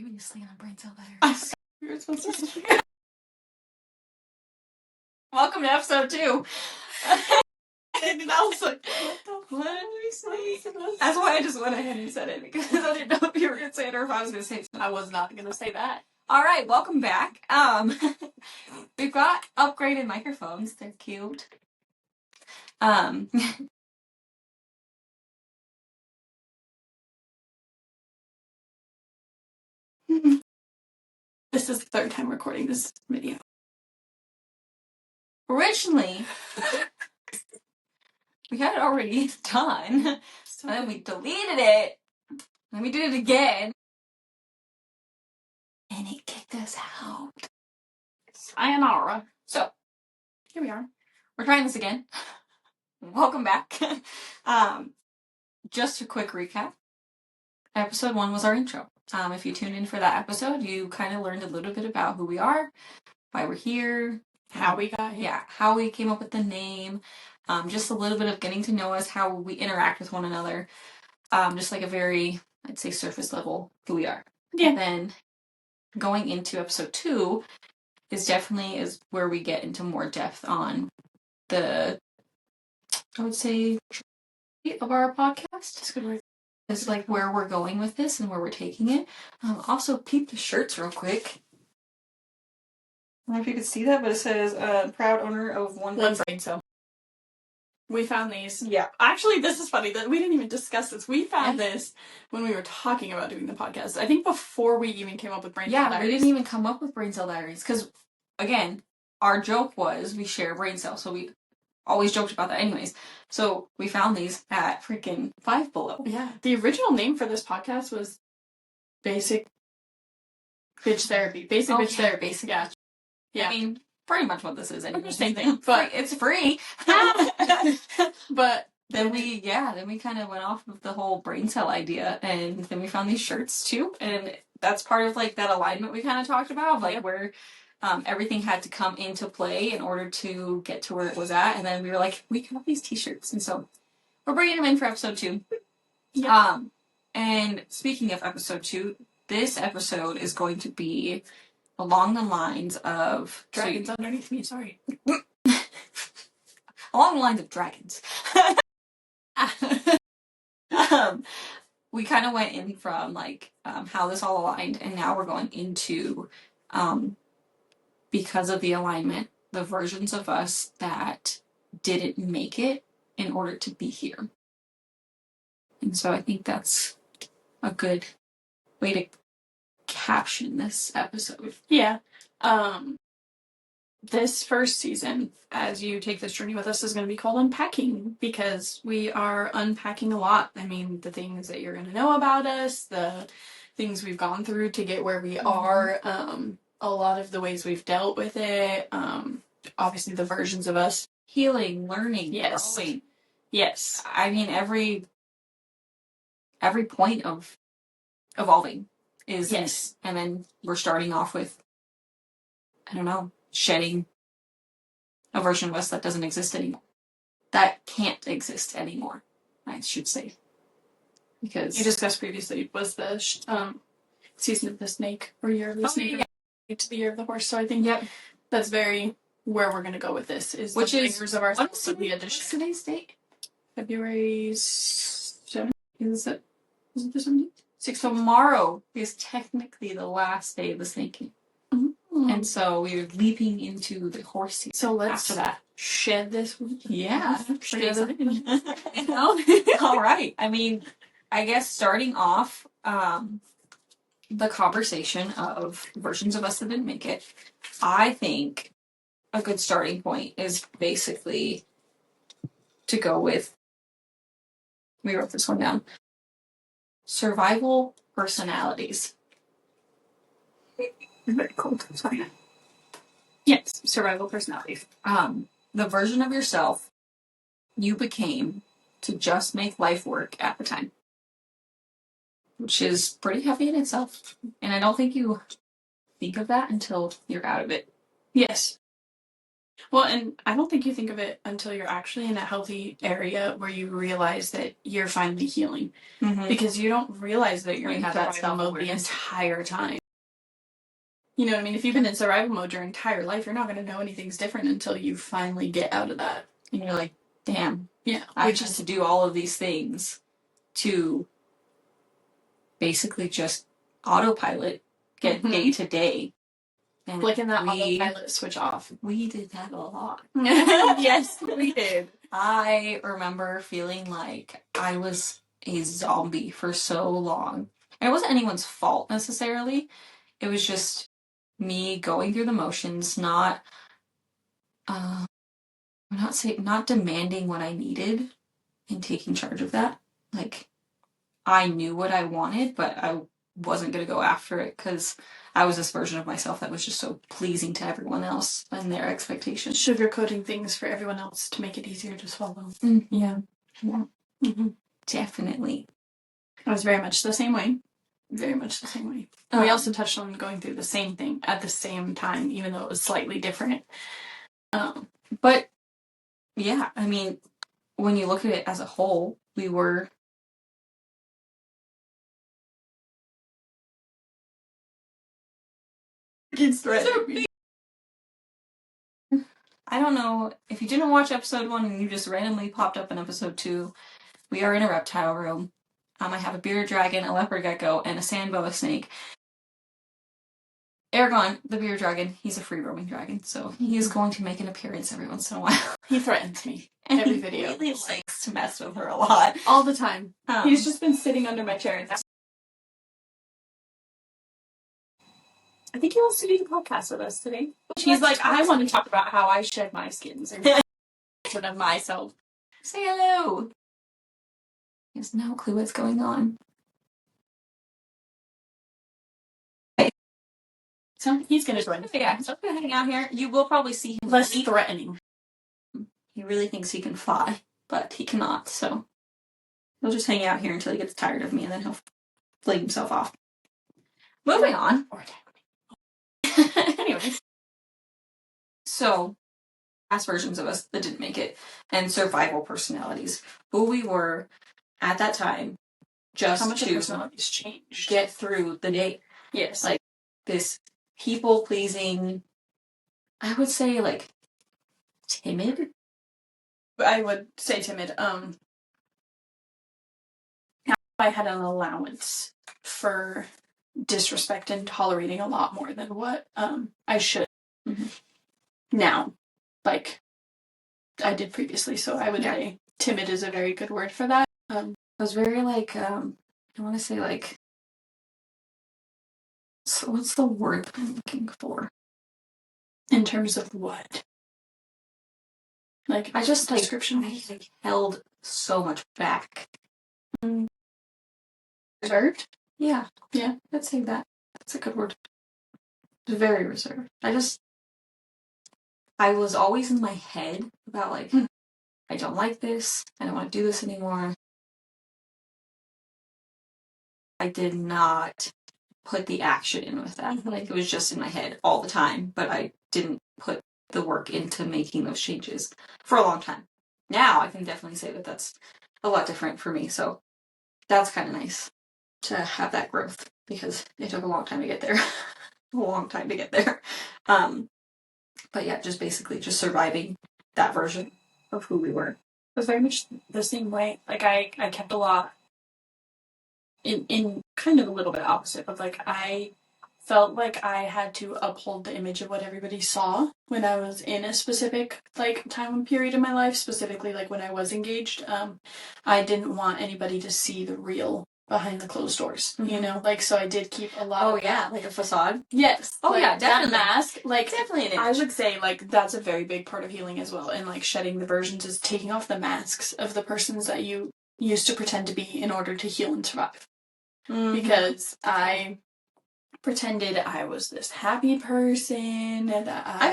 Previously on Brain Cell Letter. You're supposed to Welcome to episode 2. and I was like, What did we say? That's why I just went ahead and said it, because I didn't know if you were going to say it or if I was going to say it. I was not going to say that. All right, welcome back. We've got upgraded microphones. They're cute. This is the third time recording this video. Originally, we had it already done, and then we deleted it, then we did it again, and it kicked us out. Sayonara. So, Here we are. we're trying this again. Welcome back. Just a quick recap. Episode 1 was our intro. If you tuned in for that episode, you kind of learned a little bit about who we are, why we're here, How we got here. yeah, how we came up with the name, just a little bit of getting to know us, how we interact with one another, just like a very, I'd say, surface level who we are. Yeah. And then going into episode 2 is where we get into more depth on the, I would say, of our podcast. That's a good word. Is like where we're going with this and where we're taking it. Also, peep the shirts real quick. I don't know if you could see that, but it says proud owner of one brain cell. We found these. Yeah. Actually, this is funny that we didn't even discuss this. We found this when we were talking about doing the podcast. I think before we even came up with Brain Cell Yeah, Diaries. we didn't even come up with Brain Cell Diaries because, again, our joke was we share brain cells, so we always joked about that anyways. So we found these at freaking Five Below. Yeah. The original name for this podcast was Basic Bitch Therapy. Basic Bitch Therapy. Basic. Yeah. Yeah. I mean, pretty much what this is anyway. Same thing, but it's free. But then we kind of went off of the whole brain cell idea, and then we found these shirts too, and that's part of like that alignment we kind of talked about, like where everything had to come into play in order to get to where it was at, and then we were like, we can have these t-shirts, and so we're bringing them in for episode 2. Yeah. And speaking of episode 2, this episode is going to be along the lines of dragons underneath me, sorry. Along the lines of dragons. We kind of went in from like how this all aligned, and now we're going into because of the alignment, the versions of us that didn't make it in order to be here. And so I think that's a good way to caption this episode. Yeah. This first season, as you take this journey with us, is going to be called Unpacking, because we are unpacking a lot. I mean, the things that you're going to know about us, the things we've gone through to get where we are, a lot of the ways we've dealt with it, obviously the versions of us. Healing, learning, Yes. growing. Yes. I mean, every point of evolving is Yes. And then we're starting off with, I don't know, shedding a version of us that doesn't exist anymore. That can't exist anymore, I should say. Because You discussed previously was the season of the snake, or year of the snake, to the year of the horse. So I think that's very where we're going to go with this. Which the is fingers of ourselves. What's today's date? February 7th. Is it Is it the 17th? Tomorrow is technically the last day of the snake. And so we're leaping into the horse season. So let's after that shed this. Yeah. Pretty exciting. You know? All right. I mean, I guess starting off the conversation of versions of us that didn't make it, I think a good starting point is basically to go with, we wrote this one down, survival personalities. Very cold. Sorry. Yes, survival personalities. The version of yourself you became to just make life work at the time. Which is pretty heavy in itself. And I don't think you think of that until you're out of it. Yes. Well, and I don't think you think of it until you're actually in a healthy area where you realize that you're finally healing. Because you don't realize that you're When in you have that survival mode the self-awareness. entire time. You know what I mean? If you've been in survival mode your entire life, you're not going to know anything's different until you finally get out of that. And you're like, damn, Yeah. I Which had is to do all of these things to basically just autopilot, get Mhm. day to day. And flicking that we autopilot switch off. we did that a lot. Yes, we did. I remember feeling like I was a zombie for so long. And it wasn't anyone's fault necessarily. It was just me going through the motions, not demanding what I needed and taking charge of that. Like I knew what I wanted, but I wasn't going to go after it because I was this version of myself that was just so pleasing to everyone else and their expectations. Sugarcoating things for everyone else to make it easier to swallow. Yeah. Mm-hmm. Definitely. I was very much the same way. Very much the same way. We also touched on going through the same thing at the same time, even though it was slightly different. But yeah, I mean, when you look at it as a whole, we were I don't know if you didn't watch episode 1 and you just randomly popped up in episode 2. We are in a reptile room. I have a bearded dragon, a leopard gecko, and a sand boa snake. Aragon, the bearded dragon, he's a free roaming dragon, so he is going to make an appearance every once in a while. He threatens me And every he video. really likes to mess with her a lot. All the time. He's just been sitting under my chair. I think he wants to do the podcast with us today. He's like, I want to talk about how I shed my skins and of myself. Say hello. He has no clue what's going on. So he's gonna join us. Yeah, he's gonna hang out here. You will probably see him less threatening. He really thinks he can fly, but he cannot, so he'll just hang out here until he gets tired of me and then he'll fling himself off. Moving on. Or attack me. Anyways. So, past versions of us that didn't make it, and survival personalities. Who we were at that time, just how much to personalities changed. get through the day. Yes. Like, this people-pleasing, I would say, like, timid? I would say timid. I had an allowance for disrespect and tolerating a lot more than what I should now, like I did previously. So I would say timid is a very good word for that. I was very like I want to say like, so what's the word that I'm looking for? In terms of what? Like I just like description. I held so much back. Reserved? Yeah. Yeah. I'd say that. That's a good word. Very reserved. I was always in my head about like, I don't like this. I don't want to do this anymore. I did not put the action in with that. Like it was just in my head all the time, but I didn't put the work into making those changes for a long time. Now I can definitely say that that's a lot different for me. So that's kind of nice to have that growth because it took a long time to get there. A long time to get there. But yeah, just basically just surviving that version of who we were. It was very much the same way. Like I kept a lot in kind of a little bit opposite of like I felt like I had to uphold the image of what everybody saw when I was in a specific like time and period in my life, specifically like when I was engaged. I didn't want anybody to see the real behind the closed doors, you know? Like, so I did keep a lot of that. Like a facade? Yes. Oh, like, yeah, definitely. That mask, like, definitely an image. I would say, like, that's a very big part of healing as well. And, like, shedding the versions is taking off the masks of the persons that you used to pretend to be in order to heal and survive. Mm-hmm. Because I pretended I was this happy person and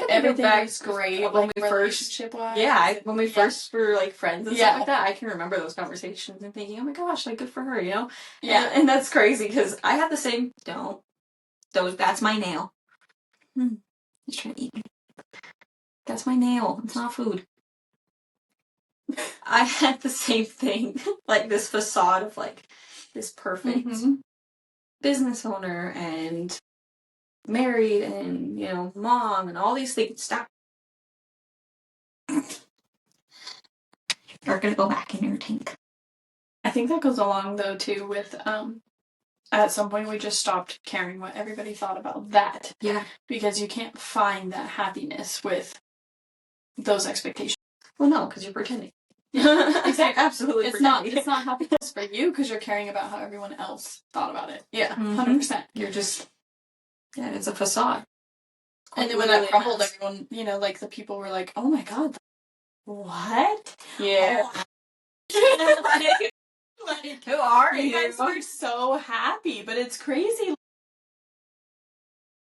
everything was great when we first when we first were like friends and stuff like that. I can remember those conversations and thinking, oh my gosh, like good for her, you know? Yeah. And that's crazy because I have the same that's my nail. He's trying to eat me. That's my nail. It's not food. I had the same thing. Like this facade of like this perfect business owner and married and, you know, mom and all these things. Stop. You're gonna go back in your tank. I think that goes along though too with at some point we just stopped caring what everybody thought about that. Yeah. Because you can't find that happiness with those expectations. Well, no, because you're pretending. Exactly. Absolutely. It's not happiness for you because you're caring about how everyone else thought about it. Yeah, 100%. You're just, yeah, it's a facade. And then when that crumbled, everyone, you know, like the people were like, "Oh my god, what?" Yeah. Like, who are you you? guys were so happy, but it's crazy.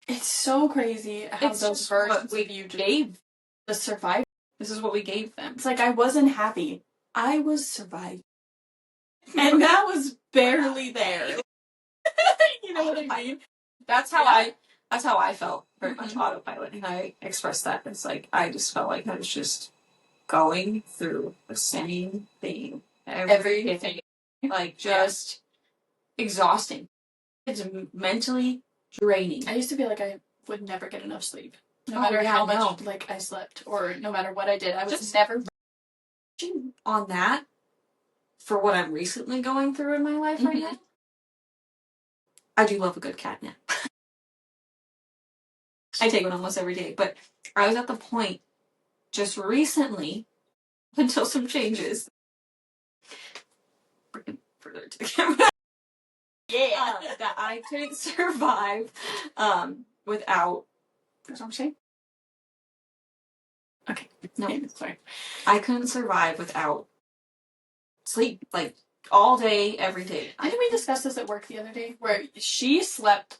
It's so crazy how It's those just versions what of you gave. the survival. This is what we gave them. It's like I wasn't happy. I was surviving. And that was barely there. You know what I mean? That's how I felt very much autopilot, and I expressed that. It's like I just felt like I was just going through the same thing every day, like just exhausting. It's mentally draining. I used to feel like I would never get enough sleep, no matter how much like I slept, or no matter what I did. I was just never on that for what I'm recently going through in my life right now. I do love a good cat nap. I take one almost every day, but I was at the point just recently, until some changes. Bring it further to the camera. That I couldn't survive without. That's what I'm saying. Okay, no, sorry. I couldn't survive without sleep, like all day, every day. Didn't we discuss this at work the other day? Where she slept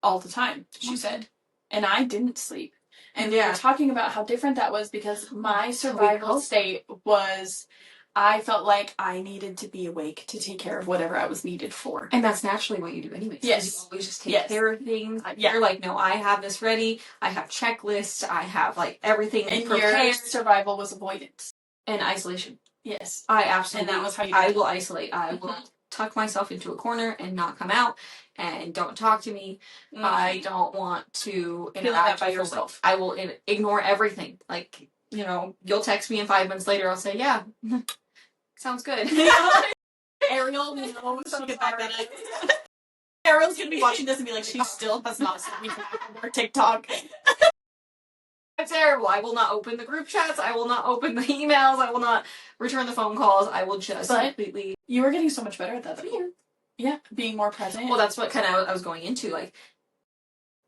all the time, she said, and I didn't sleep. And we were talking about how different that was because my survival state was I felt like I needed to be awake to take care of whatever I was needed for. And that's naturally what you do anyways. Yes. You always just take care of things. You're like, no, I have this ready. I have checklists. I have like everything and prepared. Your survival was avoidance. And isolation. Yes. I absolutely. And that was how you I will isolate. I will tuck myself into a corner and not come out and don't talk to me. I don't want to interact by yourself. I will ignore everything. Like, you know, you'll text me and 5 minutes later I'll say, yeah, sounds good. Ariel knows she can back that up. Ariel's gonna be watching this and be like, she still has not sent me back on her TikTok. It's terrible. I will not open the group chats. I will not open the emails. I will not return the phone calls. I will just completely. You were getting so much better at that. Yeah, being more present. Well, that's what kind of I was going into. Like,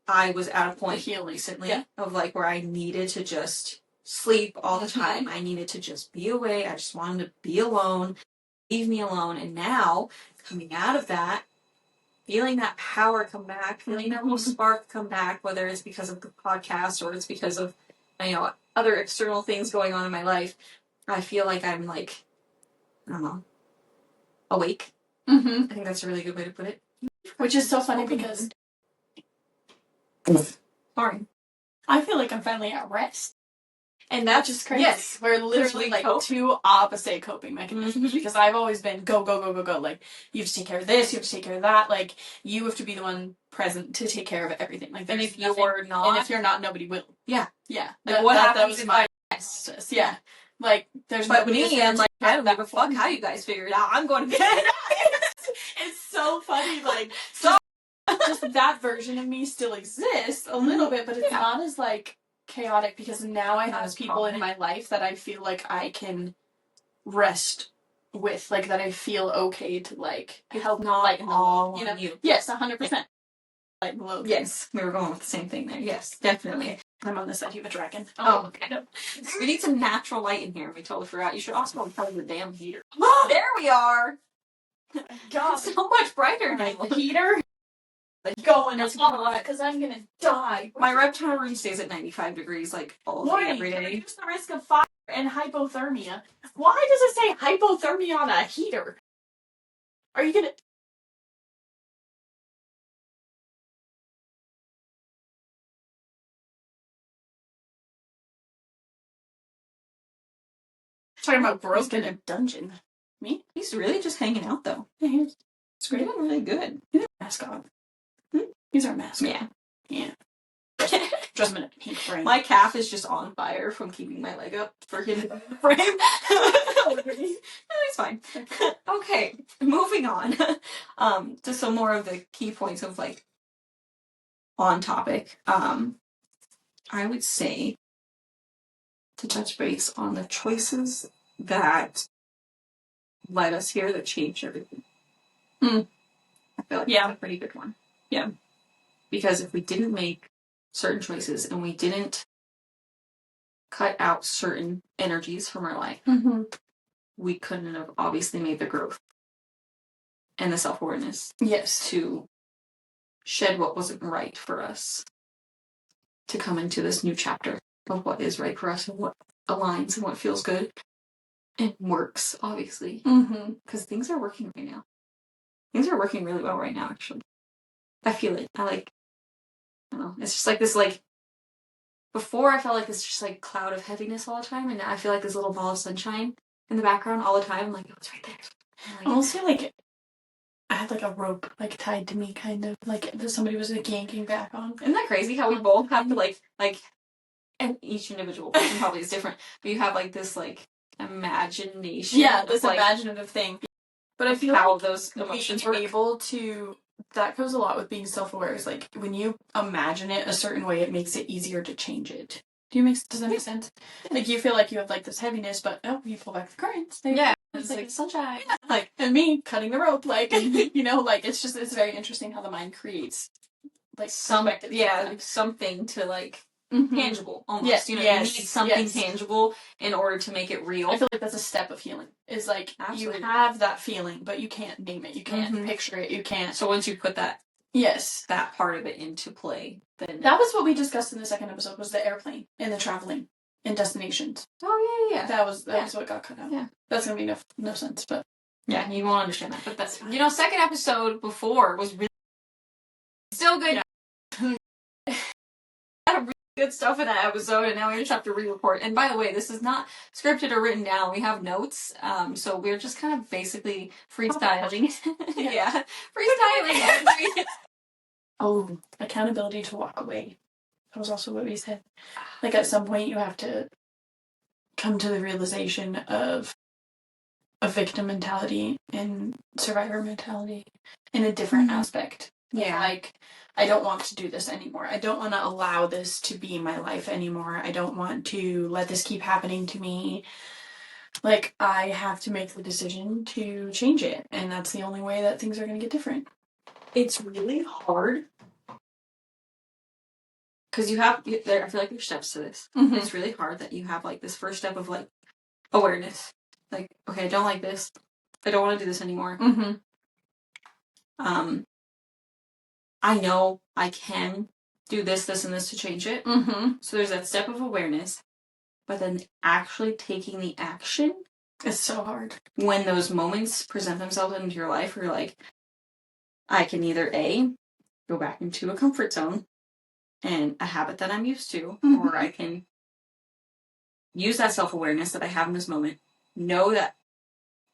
I was at a point recently of like where I needed to just sleep all the time. I needed to just be away. I just wanted to be alone, leave me alone. And now, coming out of that, feeling that power come back, feeling that little spark come back, whether it's because of the podcast or it's because of, you know, other external things going on in my life, I feel like I'm like, I don't know, awake. I think that's a really good way to put it. Which is so funny because... Sorry. I feel like I'm finally at rest. And that's just crazy. Yes, we're literally like two opposite coping mechanisms because I've always been go, go, go, go, go. Like, you have to take care of this, you have to take care of that. Like, you have to be the one present to take care of everything. Like, and if you're not... And if you're not, nobody will. Yeah. Yeah. Like, what happens if I... Yeah. Like, there's but me, I'm like, I don't give a fuck how you guys figure it out. I'm going to bed. It's so funny. Like, just that version of me still exists a little bit, but it's not as, like, chaotic because now I have people in my life that I feel like I can rest with, like that I feel okay to like help not like all you know you. Yes, 100%. Like yes, we were going with the same thing there. Yes, definitely. I'm on this side of a dragon. Oh, okay. No. We need some natural light in here. We totally forgot. You should also go and plug the damn heater. There we are. God, it's so much brighter now. The heater. Going on because I'm gonna die. My reptile room stays at 95 degrees like all day every day. To reduce the risk of fire and hypothermia. Why does it say hypothermia on a heater? Are you gonna... Talking about growth in a dungeon. Me? He's really just hanging out, though. Yeah, he's He's doing really good. our mascot. He's our mascot. Yeah. Yeah. Just a minute. Pink brain. My calf is just on fire from keeping my leg up for him to frame. It's fine. Okay, moving on. To some more of the key points of like on topic. I would say to touch base on the choices that led us here that changed everything. I feel like that's a pretty good one. Yeah. Because if we didn't make certain choices and we didn't cut out certain energies from our life, we couldn't have obviously made the growth and the self-awareness Yes. to shed what wasn't right for us to come into this new chapter of what is right for us and what aligns and what feels good and works, obviously. Because things are working right now. Things are working really well right now, actually. I feel it. I don't know. It's just like this, like, before I felt like this just like cloud of heaviness all the time, and now I feel like this little ball of sunshine in the background all the time. I'm like, oh, it's right there. I almost feel like I had like a rope like tied to me, kind of like somebody was like yanking back on. Isn't that crazy how we both have to like, and each individual person probably is different, but you have like this like imagination. Yeah, this like, imaginative thing. But I feel how like those emotions being work. able to, that goes a lot with being self-aware. Is like when you imagine it a certain way, it makes it easier to change it. Does that make sense? Like you feel like you have like this heaviness, but you pull back the currents. Yeah, it's like sunshine. Yeah, like and me cutting the rope, like you know, like it's very interesting how the mind creates like perspective. Something to like Mm-hmm. tangible almost. Yes, you yes, need something yes. tangible in order to make it real. I feel like that's a step of healing. Is like Absolutely. you have that feeling, but you can't name it. You can't picture it. You can't. So once you put that part of it into play, then that was what we discussed in the second episode, was the airplane and the traveling and destinations. Oh yeah. That was what got cut out. Yeah. That's gonna be no sense, but yeah, you won't understand that. But that's second episode before was really still good. Yeah. Had a really good stuff in that episode, and now we just have to re-record. And by the way, this is not scripted or written down. We have notes, so we're just kind of basically freestyling. Yeah, freestyling. Oh, accountability to walk away. That was also what we said. Like at some point, you have to come to the realization of a victim mentality and survivor mentality in a different aspect. Yeah. Like, I don't want to do this anymore. I don't want to allow this to be my life anymore. I don't want to let this keep happening to me. Like, I have to make the decision to change it. And that's the only way that things are going to get different. It's really hard. Because I feel like there's steps to this. Mm-hmm. It's really hard that you have, like, this first step of, like, awareness. Like, okay, I don't like this. I don't want to do this anymore. Mm-hmm. I know I can do this, and this to change it. Mm-hmm. So there's that step of awareness. But then actually taking the action is so hard. When those moments present themselves into your life, where you're like, I can either A, go back into a comfort zone and a habit that I'm used to, or I can use that self-awareness that I have in this moment, know that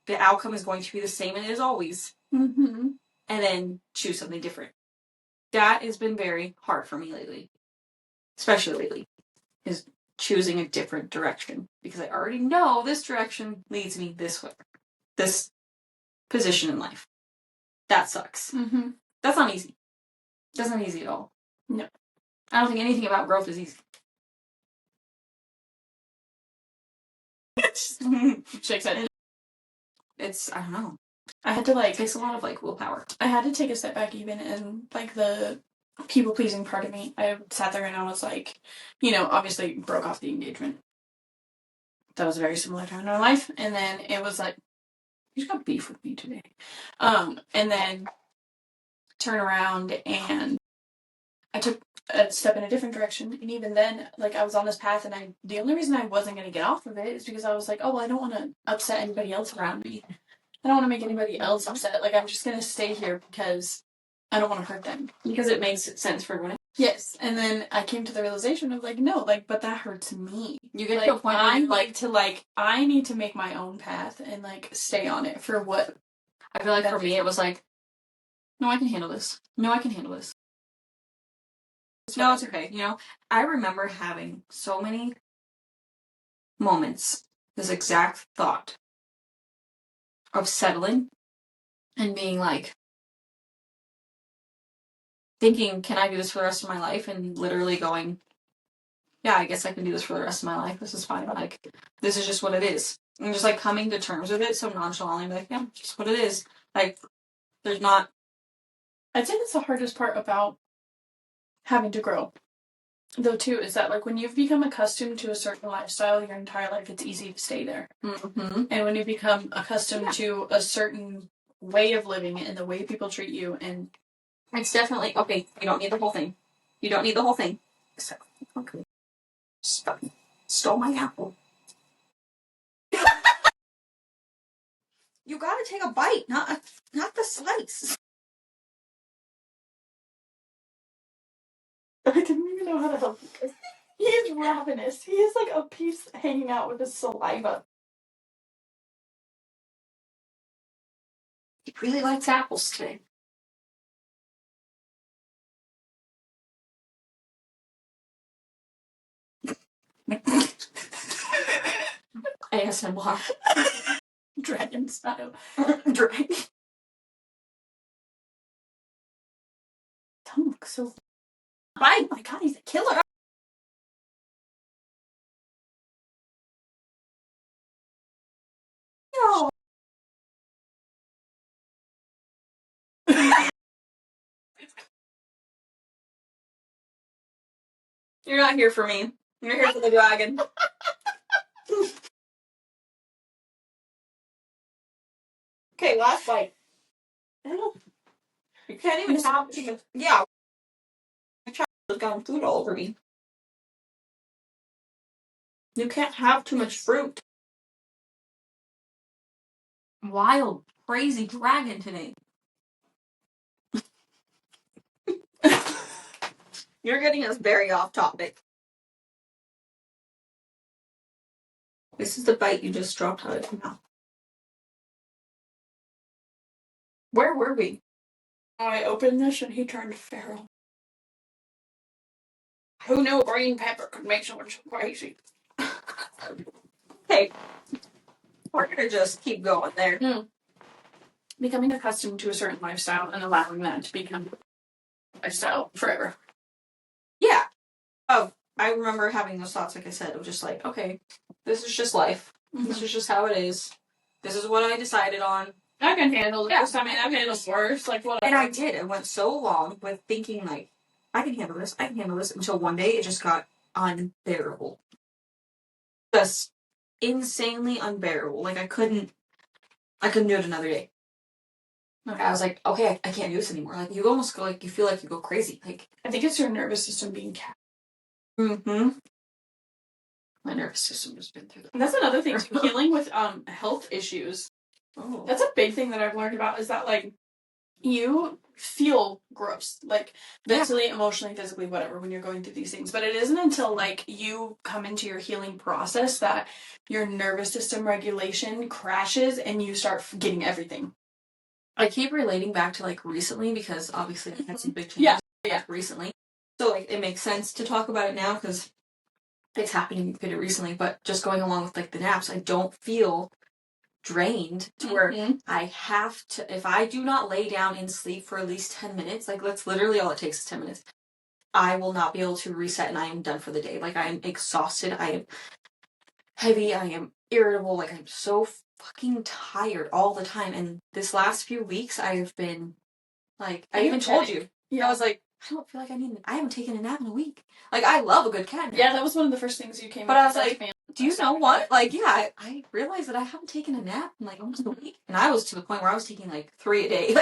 the outcome is going to be the same as always, and then choose something different. That has been very hard for me lately, especially lately, is choosing a different direction, because I already know this direction leads me this way, this position in life. That sucks. That's not easy. That's not easy at all. No. I don't think anything about growth is easy. Shakes head. It's, I don't know. I had to, it takes a lot of, willpower. I had to take a step back even, and, the people-pleasing part of me. I sat there and I was like, obviously broke off the engagement. That was a very similar time in our life. And then it was like, you just got beef with me today. And then turn around and I took a step in a different direction. And even then, I was on this path, and the only reason I wasn't going to get off of it is because I was like, oh, well, I don't want to upset anybody else around me. I don't want to make anybody else upset. I'm just going to stay here because I don't want to hurt them. Because it makes sense for everyone else. Yes, and then I came to the realization of like, no, like, but that hurts me. You get Like, to a point where I you're like to like, I need to make my own path and like stay on it for what. I feel like for me it was like, no, I can handle this. No, I can handle this. No, it's okay. You know, I remember having so many moments, this exact thought of settling and being like, thinking, can I do this for the rest of my life? And literally going, yeah, I guess I can do this for the rest of my life. This is fine. Like, this is just what it is. And just like coming to terms with it so nonchalantly, like, yeah, just what it is. Like, there's not. I'd say that's the hardest part about having to grow. Though, too, is that like when you've become accustomed to a certain lifestyle your entire life, it's easy to stay there. Mm-hmm. And when you become accustomed to a certain way of living and the way people treat you, and it's definitely okay. You don't need the whole thing. You don't need the whole thing. So, okay. Stole my apple. You gotta take a bite, not the slice. I didn't even know how to help you. He is ravenous. He is like a piece hanging out with his saliva. He really likes apples today. ASMR. Dragon style. Dragon. Tongue looks so. Oh my god, he's a killer. No. You're not here for me. You're here for the dragon. Okay, last bite. You can't even have too much. Yeah. My child has gotten food all over me. You can't have too much fruit. Wild, crazy dragon today. You're getting us very off topic. This is the bite you just dropped out of your mouth. Where were we? I opened this and he turned feral. Who knew green pepper could make someone so crazy? Okay. We're gonna just keep going there. Becoming accustomed to a certain lifestyle and allowing that to become a lifestyle forever. Yeah. Oh, I remember having those thoughts, like I said, of just like, okay, this is just life. Mm-hmm. This is just how it is. This is what I decided on. I can handle this. Yeah. I mean, I've handled worse. Like, whatever. And I did. I went so long with thinking, like, I can handle this. I can handle this. Until one day it just got unbearable. Just insanely unbearable. Like, I couldn't do it another day. Okay. I was like, okay, I can't do this anymore. Like, you almost go, like, you feel like you go crazy. Like, I think it's your nervous system being capped. Mm-hmm. My nervous system has been through that. And that's another thing too. Healing with health issues. Oh. That's a big thing that I've learned about is that like you feel gross, like mentally, emotionally, physically, whatever, when you're going through these things. But it isn't until like you come into your healing process that your nervous system regulation crashes and you start getting everything. I keep relating back to like recently because obviously I had some big changes recently. So like it makes sense to talk about it now because it's happening pretty recently. But just going along with like the naps, I don't feel drained to where I have to, if I do not lay down and sleep for at least 10 minutes, like that's literally all it takes is 10 minutes, I will not be able to reset and I am done for the day. Like I am exhausted, I am heavy, I am irritable, like I'm so fucking tired all the time. And this last few weeks I have been like, I even told you, I was like, I don't feel like I haven't taken a nap in a week. Like, I love a good cat nap. Yeah, that was one of the first things you came But up I was with. like, do you know what? Like, yeah, I realized that I haven't taken a nap in like almost a week. And I was to the point where I was taking like 3 a day.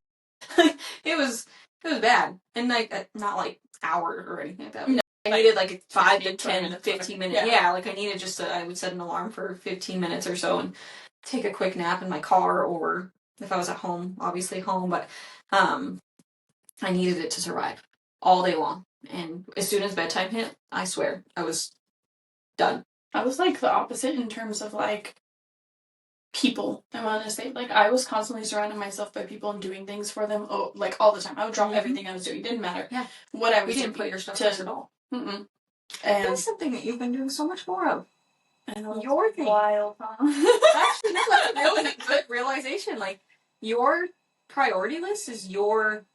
Like, it was bad. And like, not like hours or anything like that. No, I needed like 5 to 10 to 15 minutes. Yeah, like I needed just I would set an alarm for 15 minutes or so and take a quick nap in my car or if I was at home, obviously home. But I needed it to survive. all day long. And as soon as bedtime hit, I swear, I was done. I was like the opposite in terms of like people. I want to say, like, I was constantly surrounding myself by people and doing things for them. Oh, like all the time. I would drop everything I was doing. Didn't matter. Yeah. What I We was didn't doing put your stuff to- first at all. Mm-mm. That's And something that you've been doing so much more of. I know Your thing. wild, huh? Actually, no, that's a really good realization. Like, your priority list is your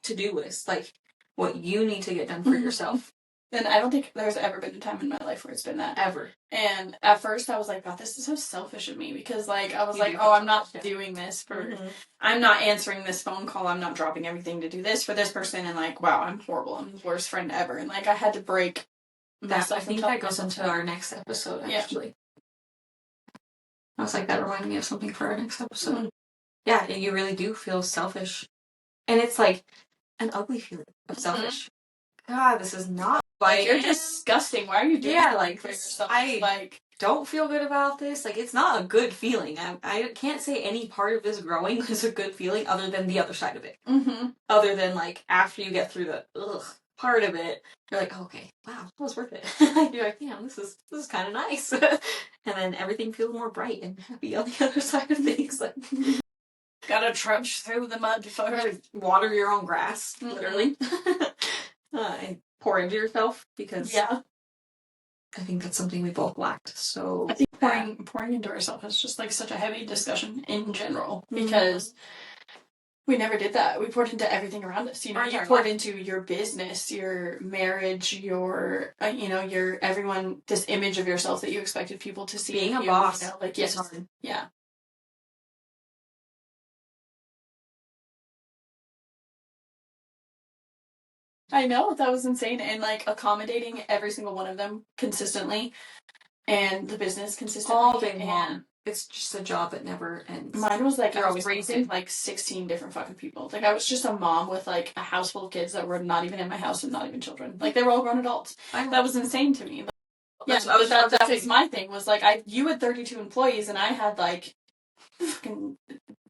to-do list. Like, what you need to get done for yourself. And I don't think there's ever been a time in my life where it's been that. Ever. And at first I was like, God, this is so selfish of me, because like I was You like, do oh, feel I'm not selfish, yeah. doing this for Mhm. I'm not answering this phone call, I'm not dropping everything to do this for this person, and like, wow, I'm horrible. I'm the worst friend ever. And like I had to break That, I myself think and tell that goes myself into our next episode, Yeah. actually. I was like, that reminded me of something for our next episode. Mhm. Yeah, and you really do feel selfish. And it's like an ugly feeling of selfish. God, this is not like, you're just disgusting. Why are you doing Yeah, that like, for yourself? I- like don't feel good about this. Like, it's not a good feeling. I can't say any part of this growing is a good feeling other than the other side of it. Other than, like, after you get through the ugh part of it, you're like, oh, okay, wow, that was worth it. You're like, yeah, this is kind of nice. And then everything feels more bright and happy on the other side of things. Like, gotta trudge through the mud first. water your own grass, Mhm. literally. And pour into yourself, because Yeah. I think that's something we both lacked. So I think bad. pouring into ourselves is just like such a heavy discussion in general, Mhm. because we never did that. We poured into everything around us. You know, Our you entire poured life. into your business, your marriage, your your everyone. This image of yourself that you expected people to see. Being a you, boss, you know, like is yes, hard. yeah. I know, that was insane, and like accommodating every single one of them consistently, and the business consistently All day and long. It's just a job that never ends. Mine was like You're I was always raising raising. like 16 different fucking people. Like I was just a mom with like a house full of kids that were not even in my house and not even children. Like they were all grown adults. That was insane to me. Like, yeah, I was about to that say. was my thing. Was like you had 32 employees and I had like fucking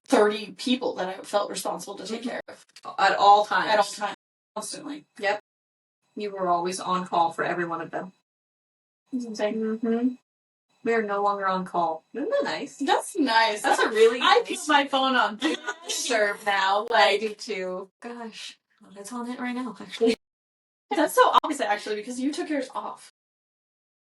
30 people that I felt responsible to take care of At all times. at all times, constantly. Yep. You were always on call for every one of them. It's insane. Mm-hmm. We are no longer on call. Isn't that nice? That's nice. That's a really I nice... put my phone on serve now. I Like do too. Gosh. It's on it right now, actually. that's so opposite actually, because you took yours off.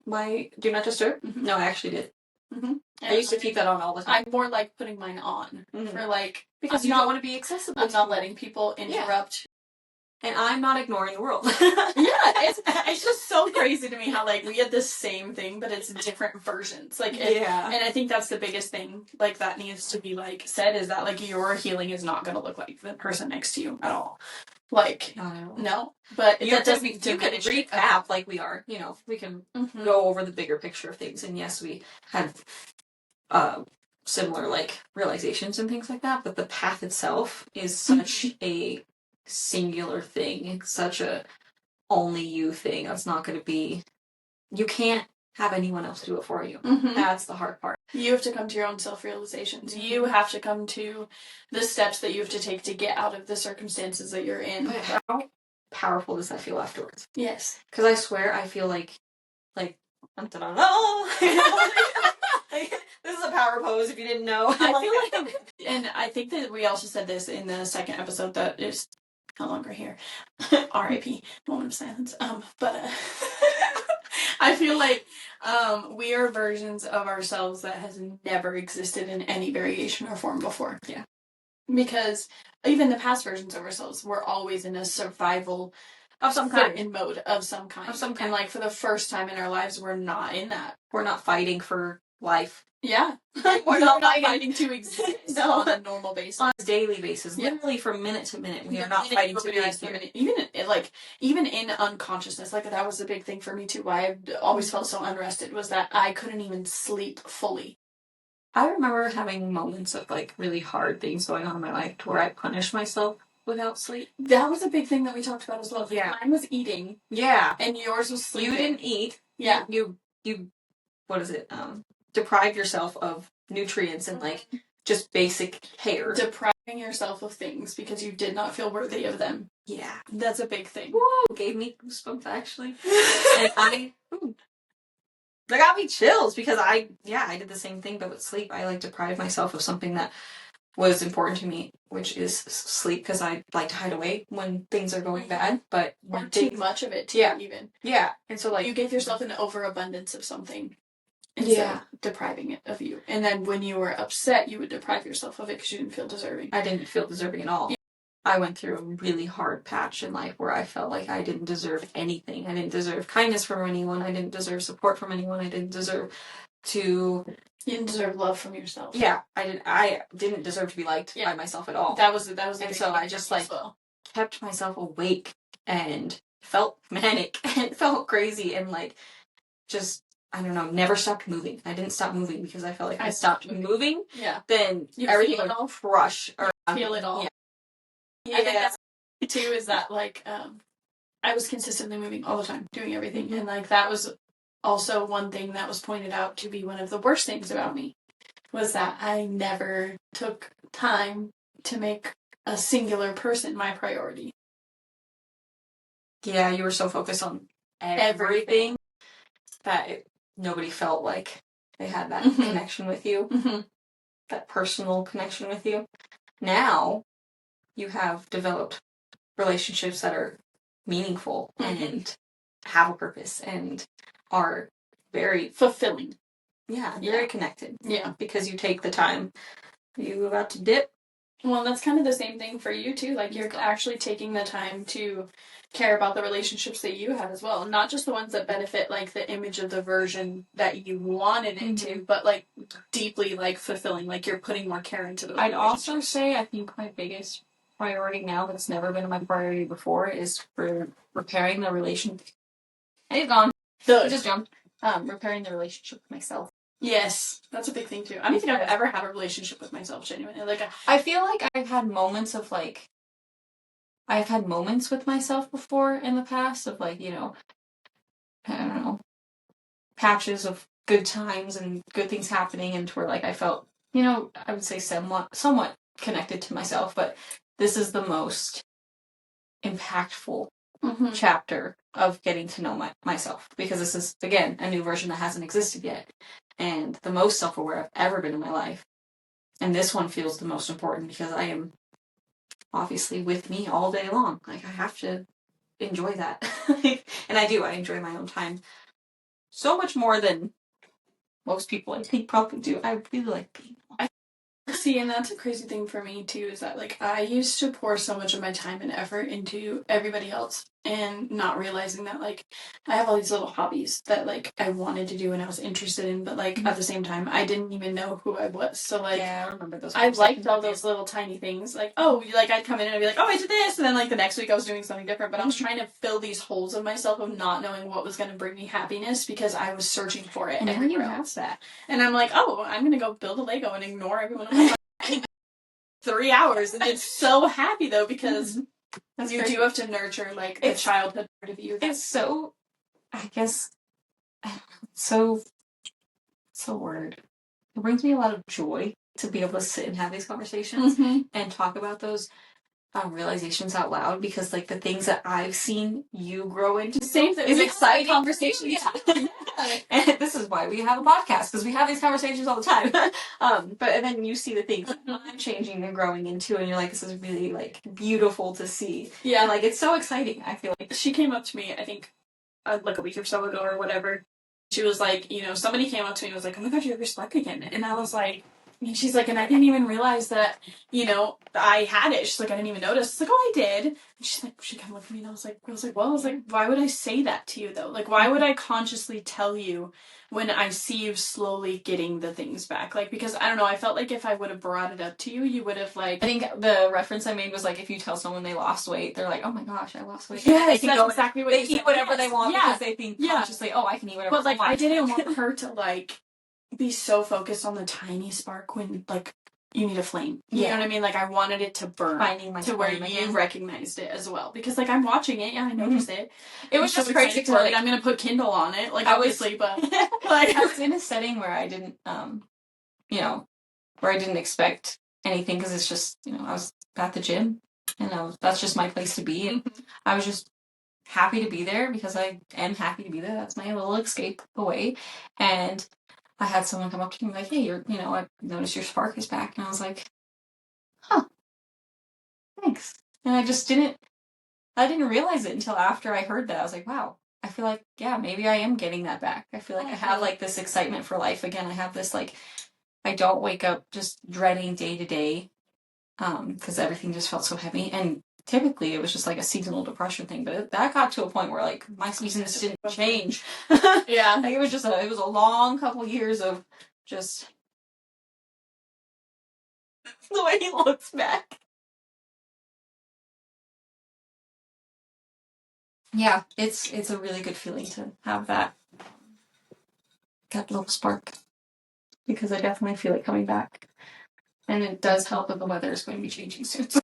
My Do Not Disturb? Mhm. No, I actually did. Mm-hmm. I used to keep that on all the time. I'm more like putting mine on for like Because I'm you not- don't want to be accessible. I'm not letting people interrupt. And I'm not ignoring the world. Yeah, it's just so crazy to me how like we had the same thing, but it's different versions. Like, Yeah. and I think that's the biggest thing. Like that needs to be like said is that like your healing is not going to look like the person next to you at all. Like no, but You that doesn't you can diminish it. recap like we are. You know, we can Mhm. go over the bigger picture of things. And yes, we had similar like realizations and things like that. But the path itself is such a singular thing. It's such a only you thing. That's not going to be. You can't have anyone else do it for you. Mhm. That's the hard part. You have to come to your own self-realizations. You have to come to the steps that you have to take to get out of the circumstances that you're in. But how powerful does that feel afterwards? Yes. Because I swear I feel like this is a power pose if you didn't know. I feel like, and I think that we also said this in the second episode that is no longer here. R.I.P. Moment of silence. But I feel like we are versions of ourselves that has never existed in any variation or form before. Yeah. Because even the past versions of ourselves were always in a survival of some kind. in mode of some kind. Of some kind. And like for the first time in our lives, we're not in that. We're not fighting for life. Yeah. We're not fighting to exist No. on a normal basis. On a daily basis, Yeah. literally from minute to minute. We Yeah, are not minute fighting over to be minute here. minute. Even in unconsciousness, like that was a big thing for me too. Why I always felt so unrested was that I couldn't even sleep fully. I remember having moments of like really hard things going on in my life to where I punished myself without sleep. That was a big thing that we talked about as well. Yeah. Mine was eating, Yeah. and yours was sleeping. You didn't eat. Yeah. You what is it? Deprive yourself of nutrients and like just basic care. Deprived yourself of things because you did not feel worthy of them. Yeah. That's a big thing. Woo! Gave me goosebumps, actually. And that got me chills because I did the same thing, but with sleep, I like deprived myself of something that was important to me, which is sleep, because I like to hide away when things are going bad, but or too much of it too, even. Yeah. And so like you gave yourself an overabundance of something instead of depriving it of you. And then when you were upset, you would deprive yourself of it because you didn't feel deserving. I didn't feel deserving at all. Yeah. I went through a really hard patch in life where I felt like I didn't deserve anything. I didn't deserve kindness from anyone. I didn't deserve support from anyone. I didn't deserve to... You didn't deserve love from yourself. Yeah, I didn't deserve to be liked by myself at all. That was the and so I just like kept myself awake and felt manic and felt crazy and like just I don't know, never stopped moving. I didn't stop moving because I felt like I stopped moving. Yeah. Then everything would crush. Feel it all. Yeah. I think that's too is that like I was consistently moving all the time, doing everything, and like that was also one thing that was pointed out to be one of the worst things about me was that I never took time to make a singular person my priority. Yeah, you were so focused on everything that nobody felt like they had that connection with you, that personal connection with you. Now, you have developed relationships that are meaningful and have a purpose and are very fulfilling. Yeah, very connected. Yeah, because you take the time. You about to dip? Well, that's kind of the same thing for you too. Like you're actually taking the time to care about the relationships that you have as well, not just the ones that benefit like the image of the version that you wanted it to, but like deeply like fulfilling. Like you're putting more care into those. I'd also say I think my biggest priority now that's never been my priority before is for repairing the relationship. He's gone. He just jumped. Repairing the relationship with myself. Yes, that's a big thing too. I don't think I've ever had a relationship with myself genuinely. Like, I feel like I've had moments of like, I've had moments with myself before in the past of like, you know, I don't know, patches of good times and good things happening, and where like I felt, you know, I would say somewhat connected to myself, but this is the most impactful chapter of getting to know myself, because this is again a new version that hasn't existed yet, and the most self-aware I've ever been in my life. And this one feels the most important because I am obviously with me all day long. Like I have to enjoy that. And I do. I enjoy my own time so much more than most people I think probably do. I really like being alone. See, and that's a crazy thing for me too, is that like I used to pour so much of my time and effort into everybody else and not realizing that like I have all these little hobbies that like I wanted to do and I was interested in, but like at the same time I didn't even know who I was. So like I remember those. I liked all those little tiny things. Like, oh, like I'd come in and I'd be like, oh, I did this, and then like the next week I was doing something different, but I was trying to fill these holes of myself of not knowing what was gonna bring me happiness because I was searching for it. And now you have that. And I'm like, oh, I'm gonna go build a Lego and ignore everyone else. 3 hours, and it's so happy though because you do have to nurture like the childhood part of you. It's so, I guess, so word. It brings me a lot of joy to be able to sit and have these conversations and talk about those realizations out loud, because like the things that I've seen you grow into is exciting conversations. Yeah. And this is why we have a podcast, because we have these conversations all the time. But then you see the things I'm changing and growing into, and you're like, this is really like beautiful to see. Yeah, and, like it's so exciting. I feel like she came up to me, I think, like a week or so ago or whatever. She was like, you know, somebody came up to me and was like, oh my god, you have your Slack again, and I was like. And she's like, and I didn't even realize that, you know, I had it. She's like, I didn't even notice. It's like, oh, I did. And she's like, she kind of looked at me and I was like, why would I say that to you though? Like, why would I consciously tell you when I see you slowly getting the things back? Like, because I don't know, I felt like if I would have brought it up to you, you would have like, I think the reference I made was like, if you tell someone they lost weight, they're like, oh my gosh, I lost weight. Yeah, that's exactly what they eat whatever they want because they think consciously, oh, I can eat whatever I want. But like, I didn't want her to like, be so focused on the tiny spark when like you need a flame. You know what I mean? Like I wanted it to burn to where you recognized it as well. Because like I'm watching it, I noticed it. It was just crazy to like, I'm gonna put Kindle on it, like obviously, but like I was in a setting where I didn't you know, where I didn't expect anything because it's just, I was at the gym and that's just my place to be. And I was just happy to be there because I am happy to be there. That's my little escape away. And I had someone come up to me like, hey, I noticed your spark is back. And I was like, huh, thanks. And I didn't realize it until after I heard that. I was like, wow, I feel like, yeah, maybe I am getting that back. I feel like I have like this excitement for life again. I have this like, I don't wake up just dreading day to day because everything just felt so heavy. And typically it was just like a seasonal depression thing, but that got to a point where like my seasons didn't change. Yeah. Like it was a long couple years of just the way he looks back. Yeah, it's a really good feeling to have that little spark because I definitely feel it coming back. And it does help that the weather is going to be changing soon. So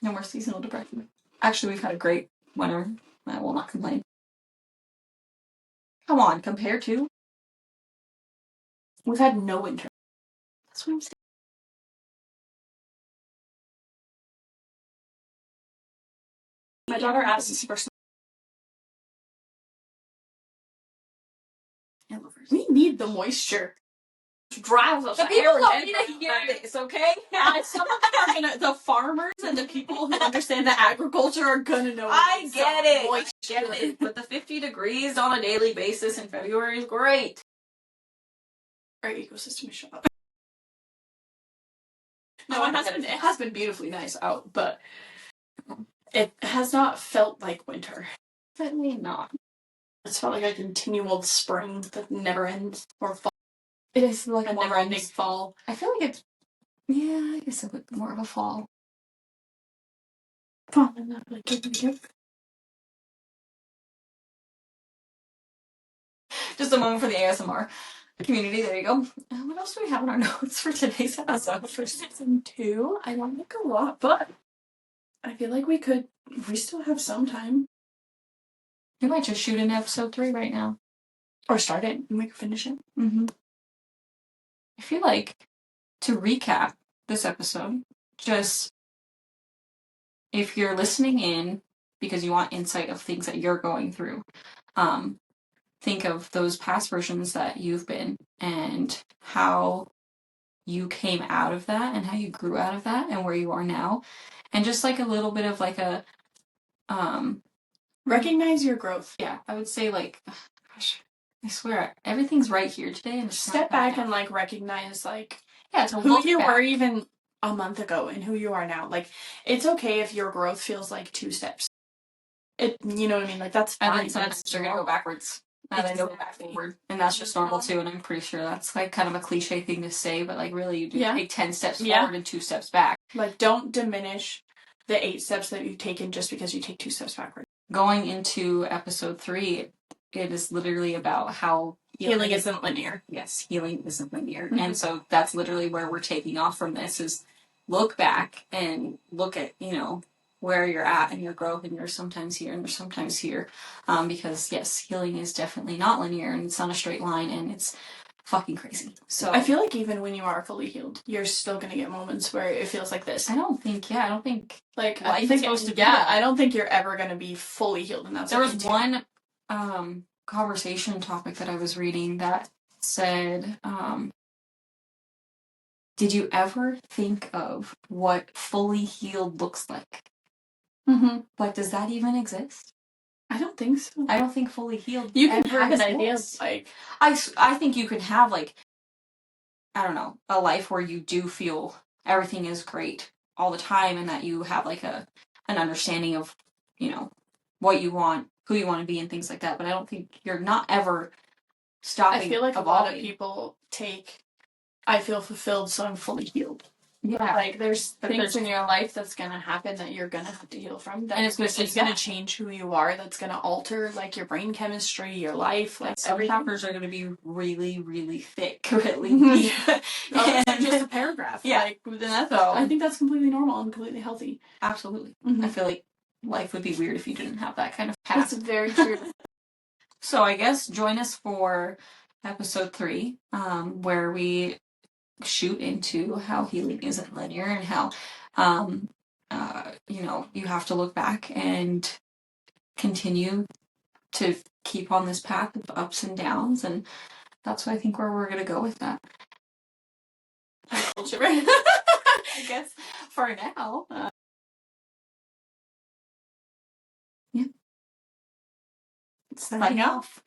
no more seasonal depression. Actually, we've had a great winter. I will not complain. Come on, compared to? We've had no winter. That's what I'm saying. My daughter asked us for some. We need the moisture. Drives us. The people don't need to hear this, okay? Some of them are gonna. The farmers and the people who understand the agriculture are gonna know. I get it. But the 50 degrees on a daily basis in February is great. Our ecosystem is shut up. No, it has been beautifully nice out, but it has not felt like winter. Definitely not. It's felt like a continual spring that never ends, or fall. It is like a never-ending fall. I feel like it's, I guess it would be more of a fall. Fall and not like give me gift. Just a moment for the ASMR community. There you go. What else do we have in our notes for today's episode? For season 2, I don't think a lot, but I feel like we still have some time. We might just shoot in episode 3 right now. Or start it and we can finish it. Mm-hmm. I feel like, to recap this episode, just if you're listening in because you want insight of things that you're going through, think of those past versions that you've been and how you came out of that and how you grew out of that and where you are now. And just like a little bit of like a recognize your growth. Yeah, I would say like, gosh, I swear everything's right here today. And step back and like recognize like to who you were even a month ago and who you are now. Like it's okay if your growth feels like 2 steps. You know what I mean? Like that's fine. And then sometimes you're gonna go backwards. And then go back forward. And that's just normal too, and I'm pretty sure that's like kind of a cliche thing to say, but like really you do take 10 steps forward and 2 steps back. Like don't diminish the 8 steps that you've taken just because you take 2 steps backward. Going into episode 3, it is literally about how healing isn't linear. Yes, healing isn't linear. Mm-hmm. And so that's literally where we're taking off from this is look back and look at, where you're at and your growth, and you're sometimes here and you're sometimes here. Because yes, healing is definitely not linear and it's not a straight line and it's fucking crazy. So I feel like even when you are fully healed, you're still gonna get moments where it feels like this. I don't think like life is supposed to be I don't think you're ever gonna be fully healed, and that's there was one conversation topic that I was reading that said, did you ever think of what fully healed looks like? Mm-hmm. Like, does that even exist? I don't think so. I don't think fully healed. You can have an idea of, like... I think you can have, like, I don't know, a life where you do feel everything is great all the time and that you have, like, an understanding of, what you want, who you want to be, and things like that. But I don't think you're not ever stopping. I feel like evolving. A lot of people take, I feel fulfilled, so I'm fully healed. Yeah. Like, there's things in your life that's gonna happen that you're gonna have to heal from. And it's gonna change who you are. That's gonna alter, like, your brain chemistry, your life. Like, some chapters are gonna be really, really thick, really deep. Just a paragraph. Yeah. Like, I think that's completely normal and completely healthy. Absolutely. Mm-hmm. I feel like life would be weird if you didn't have that kind of path. That's very true. So I guess join us for episode 3, where we shoot into how healing isn't linear and how, you have to look back and continue to keep on this path of ups and downs. And that's why I think where we're going to go with that. Culture, right? I guess for now. Yeah. Signing off.